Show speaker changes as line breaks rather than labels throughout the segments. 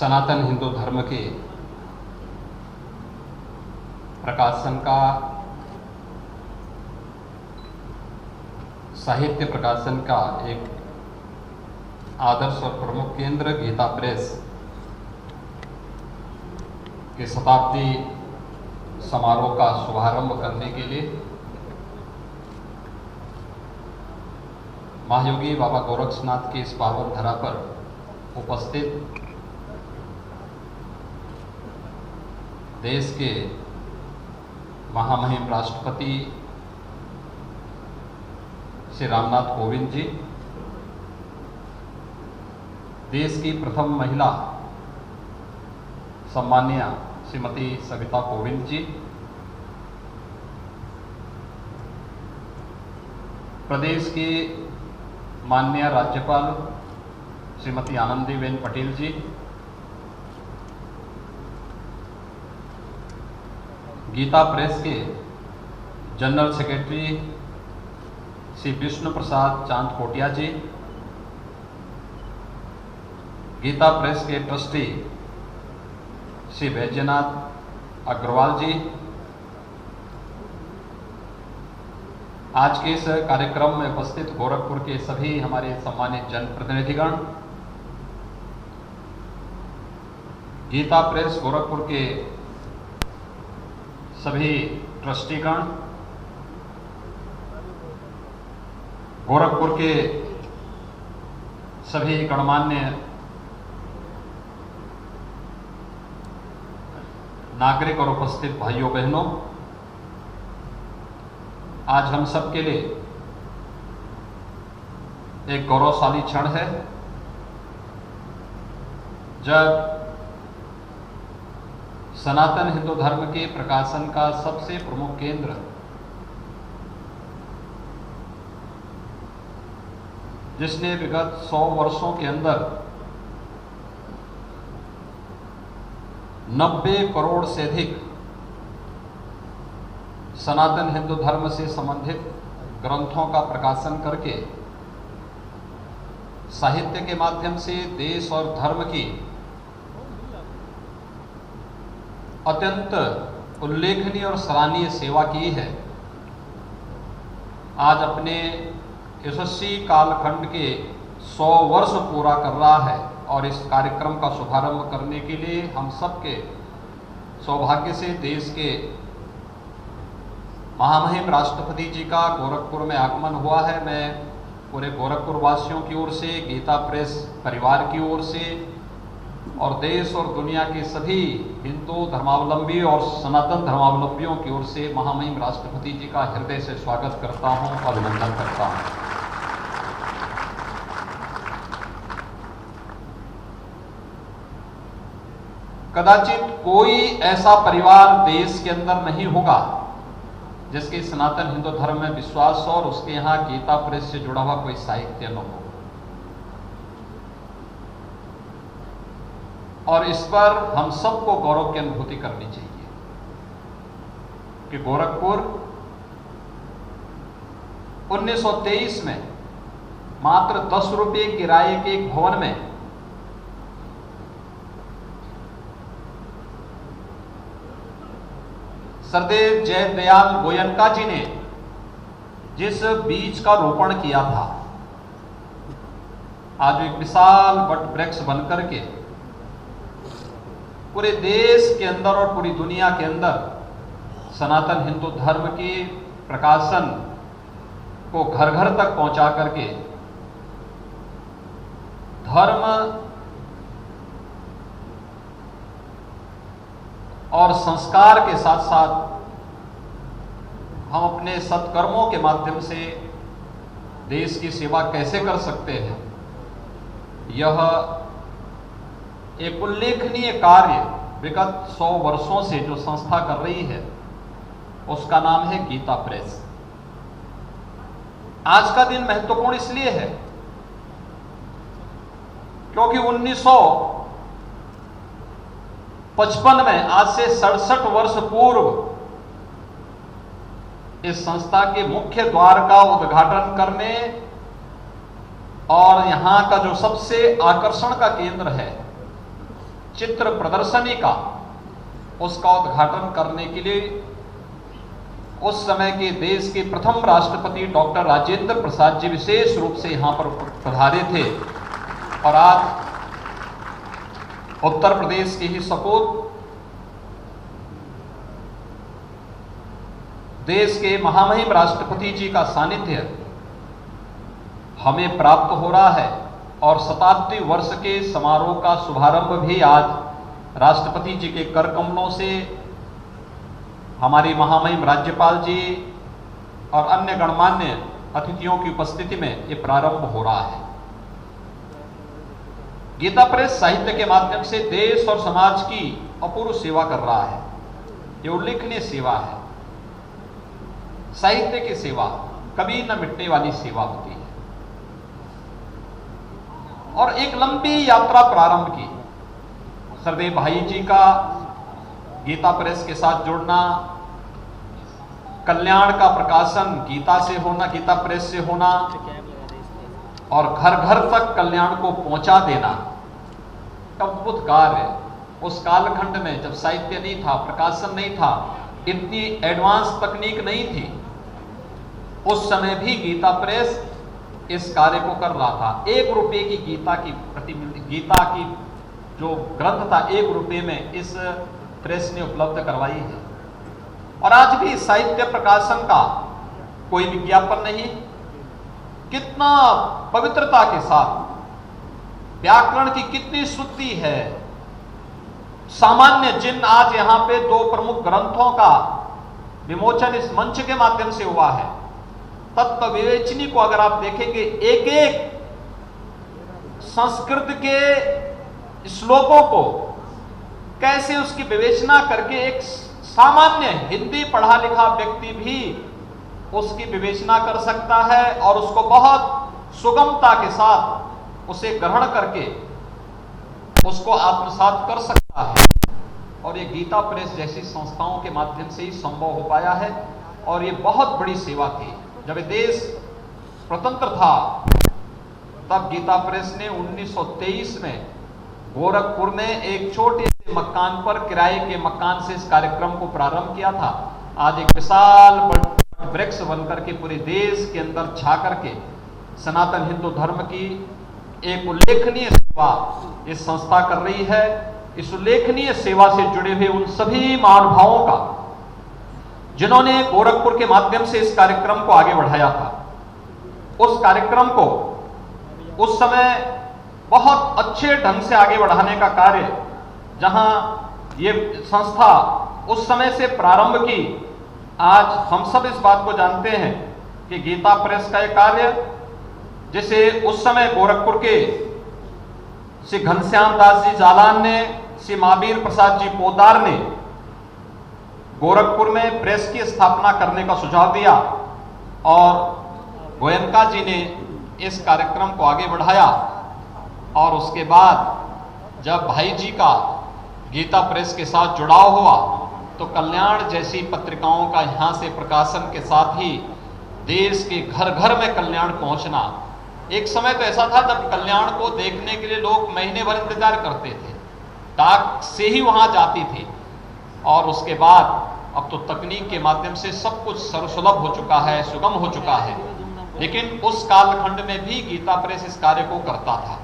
सनातन हिंदू धर्म के प्रकाशन का, साहित्य प्रकाशन का एक आदर्श और प्रमुख केंद्र गीता प्रेस के शताब्दी समारोह का शुभारंभ करने के लिए महायोगी बाबा गोरक्षनाथ की इस पावन धरा पर उपस्थित देश के महामहिम राष्ट्रपति श्री रामनाथ कोविंद जी, देश की प्रथम महिला सम्माननीय श्रीमती सविता कोविंद जी, प्रदेश की माननीय राज्यपाल श्रीमती आनंदीबेन पटेल जी, गीता प्रेस के जनरल सेक्रेटरी श्री विष्णु प्रसाद चांद कोटिया जी, गीता प्रेस के ट्रस्टी श्री वैद्यनाथ अग्रवाल जी, आज के इस कार्यक्रम में उपस्थित गोरखपुर के सभी हमारे सम्मानित जनप्रतिनिधिगण, गीता प्रेस गोरखपुर के सभी ट्रस्टीगण, गोरखपुर के सभी गणमान्य नागरिक और उपस्थित भाइयों बहनों, आज हम सब के लिए एक गौरवशाली क्षण है जब सनातन हिंदू धर्म के प्रकाशन का सबसे प्रमुख केंद्र जिसने विगत 100 वर्षों के अंदर 90 करोड़ से अधिक सनातन हिंदू धर्म से संबंधित ग्रंथों का प्रकाशन करके साहित्य के माध्यम से देश और धर्म की अत्यंत उल्लेखनीय और सराहनीय सेवा की है, आज अपने यशस्वी कालखंड के 100 वर्ष पूरा कर रहा है। और इस कार्यक्रम का शुभारंभ करने के लिए हम सबके सौभाग्य से देश के महामहिम राष्ट्रपति जी का गोरखपुर में आगमन हुआ है। मैं पूरे गोरखपुर वासियों की ओर से, गीता प्रेस परिवार की ओर से और देश और दुनिया के सभी हिंदू धर्मावलंबी और सनातन धर्मावलंबियों की ओर से महामहिम राष्ट्रपति जी का हृदय से स्वागत करता हूं, अभिनंदन करता हूं। कदाचित कोई ऐसा परिवार देश के अंदर नहीं होगा जिसके सनातन हिंदू धर्म में विश्वास और उसके यहां गीता प्रेस से जुड़ा हुआ कोई साहित्य न हो। और इस पर हम सबको गौरव की अनुभूति करनी चाहिए कि गोरखपुर 1923 में मात्र 10 रुपये किराए के एक भवन में सरदेव जयदयाल गोयनका जी ने जिस बीज का रोपण किया था, आज एक विशाल वट वृक्ष बनकर के पूरे देश के अंदर और पूरी दुनिया के अंदर सनातन हिंदू धर्म के प्रकाशन को घर घर तक पहुंचा करके धर्म और संस्कार के साथ साथ हम अपने सत्कर्मों के माध्यम से देश की सेवा कैसे कर सकते हैं, यह एक उल्लेखनीय कार्य विगत 100 वर्षों से जो संस्था कर रही है उसका नाम है गीता प्रेस। आज का दिन महत्वपूर्ण इसलिए है क्योंकि 1955 में, आज से 67 वर्ष पूर्व, इस संस्था के मुख्य द्वार का उद्घाटन करने और यहां का जो सबसे आकर्षण का केंद्र है चित्र प्रदर्शनी का उसका उद्घाटन करने के लिए उस समय के देश के प्रथम राष्ट्रपति डॉक्टर राजेंद्र प्रसाद जी विशेष रूप से यहां पर पधारे थे। और आज उत्तर प्रदेश के ही सपूत देश के महामहिम राष्ट्रपति जी का सानिध्य हमें प्राप्त हो रहा है और शताब्दी वर्ष के समारोह का शुभारंभ भी आज राष्ट्रपति जी के कर कमलों से हमारी महामहिम राज्यपाल जी और अन्य गणमान्य अतिथियों की उपस्थिति में ये प्रारंभ हो रहा है। गीता प्रेस साहित्य के माध्यम से देश और समाज की अपूर्व सेवा कर रहा है। ये उल्लेखनीय सेवा है। साहित्य की सेवा कभी न मिटने वाली सेवा होती है और एक लंबी यात्रा प्रारंभ की। सरदेव भाई जी का गीता प्रेस के साथ जुड़ना, कल्याण का प्रकाशन गीता से होना, गीता प्रेस से होना और घर घर तक कल्याण को पहुंचा देना, अद्भुत कार्य। उस कालखंड में जब साहित्य नहीं था, प्रकाशन नहीं था, इतनी एडवांस तकनीक नहीं थी, उस समय भी गीता प्रेस इस कार्य को कर रहा था। 1 रुपये की गीता की गीता की जो ग्रंथ था 1 रुपये में इस प्रेस ने उपलब्ध करवाई है। और आज भी साहित्य प्रकाशन का कोई विज्ञापन नहीं, कितना पवित्रता के साथ, व्याकरण की कितनी शुद्धि है। सामान्य जिन आज यहां पे 2 प्रमुख ग्रंथों का विमोचन इस मंच के माध्यम से हुआ है, तत्व विवेचनी को अगर आप देखेंगे, एक एक संस्कृत के श्लोकों को कैसे उसकी विवेचना करके एक सामान्य हिंदी पढ़ा लिखा व्यक्ति भी उसकी विवेचना कर सकता है और उसको बहुत सुगमता के साथ उसे ग्रहण करके उसको आत्मसात कर सकता है। और ये गीता प्रेस जैसी संस्थाओं के माध्यम से ही संभव हो पाया है और ये बहुत बड़ी सेवा थी। जब देश स्वतंत्र था तब गीता प्रेस ने 1923 में गोरखपुर में एक छोटे से मकान पर, किराए के मकान से इस कार्यक्रम को प्रारंभ किया था। आज एक विशाल वृक्ष बनकर के पूरे देश के अंदर छा करके सनातन हिंदू धर्म की एक उल्लेखनीय सेवा इस संस्था कर रही है। इस उल्लेखनीय सेवा से जुड़े हुए उन सभी महानुभावों का जिन्होंने गोरखपुर के माध्यम से इस कार्यक्रम को आगे बढ़ाया था, उस कार्यक्रम को उस समय बहुत अच्छे ढंग से आगे बढ़ाने का कार्य जहां ये संस्था उस समय से प्रारंभ की, आज हम सब इस बात को जानते हैं कि गीता प्रेस का यह कार्य, जिसे उस समय गोरखपुर के श्री घनश्याम दास जी जालान ने, श्री महावीर प्रसाद जी पोदार ने गोरखपुर में प्रेस की स्थापना करने का सुझाव दिया और गोयनका जी ने इस कार्यक्रम को आगे बढ़ाया। और उसके बाद जब भाई जी का गीता प्रेस के साथ जुड़ाव हुआ तो कल्याण जैसी पत्रिकाओं का यहाँ से प्रकाशन के साथ ही देश के घर घर में कल्याण पहुँचना। एक समय तो ऐसा था जब कल्याण को देखने के लिए लोग महीने भर इंतजार करते थे, डाक से ही वहाँ जाती थी। और उसके बाद अब तो तकनीक के माध्यम से सब कुछ सर्वसुलभ हो चुका है, सुगम हो चुका है, लेकिन उस कालखंड में भी गीता प्रेस इस कार्य को करता था।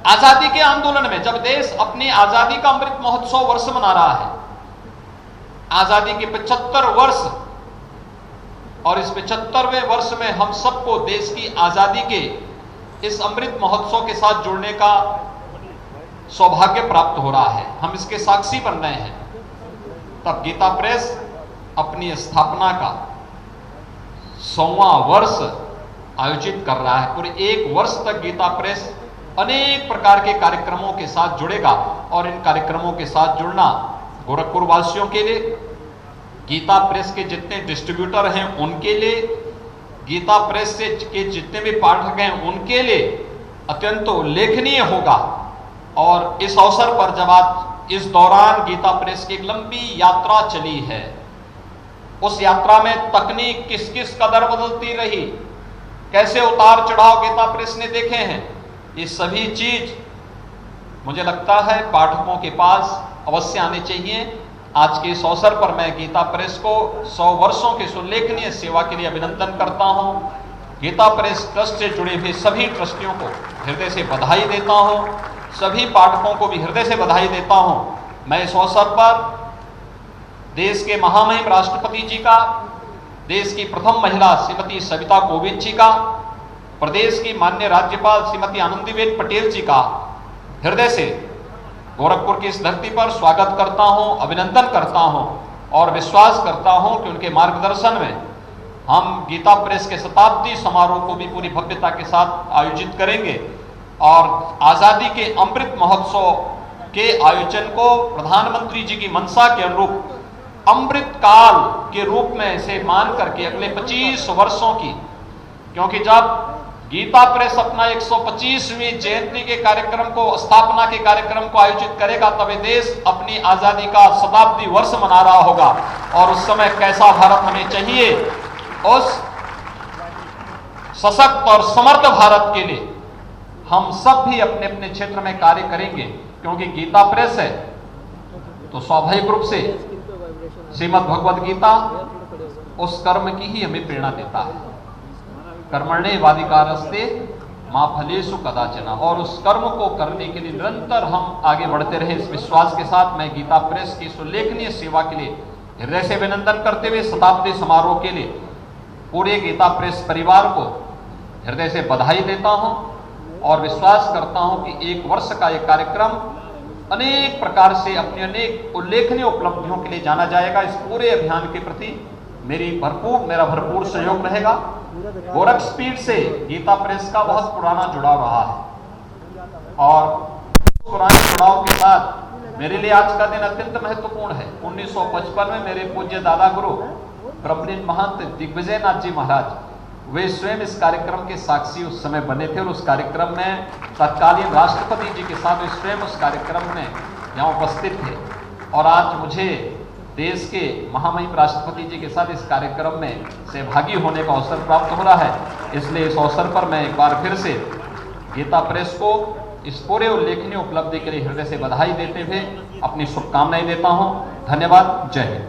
आजादी के आंदोलन में जब देश अपनी आजादी का अमृत महोत्सव वर्ष मना रहा है, आजादी के 75 वर्ष, और इस 75वें वर्ष में हम सबको देश की आजादी के इस अमृत महोत्सव के साथ जुड़ने का सौभाग्य प्राप्त हो रहा है, हम इसके साक्षी बन रहे हैं। तब गीता प्रेस अपनी स्थापना का 100वां वर्ष आयोजित कर रहा है। पूरे 1 वर्ष तक गीता प्रेस अनेक प्रकार के कार्यक्रमों के साथ जुड़ेगा और इन कार्यक्रमों के साथ जुड़ना गोरखपुर वासियों के लिए, गीता प्रेस के जितने डिस्ट्रीब्यूटर हैं उनके लिए, गीता प्रेस से के जितने भी पाठक हैं उनके लिए अत्यंत उल्लेखनीय होगा। और इस अवसर पर जब आज इस दौरान गीता प्रेस की एक लंबी यात्रा चली है, उस यात्रा में तकनीक किस किस कदर बदलती रही, कैसे उतार चढ़ाव गीता प्रेस ने देखे हैं, ये सभी चीज मुझे लगता है पाठकों के पास अवश्य आने चाहिए। आज के इस अवसर पर मैं गीता प्रेस को 100 वर्षों की उल्लेखनीय सेवा के लिए अभिनंदन करता हूं। गीता प्रेस ट्रस्ट से जुड़े हुए सभी ट्रस्टियों को हृदय से बधाई देता हूं, सभी पाठकों को भी हृदय से बधाई देता हूं। मैं इस अवसर पर देश के महामहिम राष्ट्रपति जी का, देश की प्रथम महिला श्रीमती सविता कोविंद जी का, प्रदेश की माननीय राज्यपाल श्रीमती आनंदीबेन पटेल जी का हृदय से गोरखपुर की इस धरती पर स्वागत करता हूं, अभिनंदन करता हूं और विश्वास करता हूं कि उनके मार्गदर्शन में हम गीता प्रेस के शताब्दी समारोह को भी पूरी भव्यता के साथ आयोजित करेंगे और आजादी के अमृत महोत्सव के आयोजन को प्रधानमंत्री जी की मंशा के अनुरूप अमृत काल के रूप में इसे मान करके अगले 25 वर्षों की, क्योंकि जब गीता प्रेस अपना 125वीं जयंती के कार्यक्रम को, स्थापना के कार्यक्रम को आयोजित करेगा, तब देश अपनी आजादी का शताब्दी वर्ष मना रहा होगा और उस समय कैसा भारत हमें चाहिए, उस सशक्त और समर्थ भारत के लिए हम सब भी अपने अपने क्षेत्र में कार्य करेंगे। क्योंकि गीता प्रेस है तो स्वाभाविक रूप से श्रीमद् भगवद गीता उस कर्म की ही हमें प्रेरणा देता है। कर्मण्येवाधिकारस्ते मा फलेषु कदाचन, और उस कर्म को करने के लिए निरंतर हम आगे बढ़ते रहे, इस विश्वास के साथ मैं गीता प्रेस की उल्लेखनीय सेवा के लिए हृदय से अभिनंदन करते हुए शताब्दी समारोह के लिए पूरे गीता प्रेस परिवार को हृदय से बधाई देता हूं और विश्वास करता हूं कि 1 वर्ष का यह कार्यक्रम अनेक प्रकार से अपनी अनेक उल्लेखनीय उपलब्धियों के लिए जाना जाएगा। इस पूरे अभियान के प्रति मेरा भरपूर सहयोग रहेगा। गोरखस्पीड से गीता प्रेस का बहुत पुराना जुड़ाव रहा है और पुराने जुड़ाव के साथ मेरे लिए आज का दिन अत्यंत महत्वपूर्ण है। 1955 में मेरे पूज्य दादा गुरु ब्रह्मलीन महंत दिग्विजय नाथ जी महाराज, वे स्वयं इस कार्यक्रम के साक्षी उस समय बने थे और उस कार्यक्रम में तत्कालीन राष्ट्रपति जी के साथ वे स्वयं उस कार्यक्रम में यहाँ उपस्थित थे और आज मुझे देश के महामहिम राष्ट्रपति जी के साथ इस कार्यक्रम में सहभागी होने का अवसर प्राप्त हो रहा है। इसलिए इस अवसर पर मैं एक बार फिर से गीता प्रेस को इस पूरे उल्लेखनीय उपलब्धि के लिए हृदय से बधाई देते हुए अपनी शुभकामनाएं देता हूं। धन्यवाद। जय हिंद।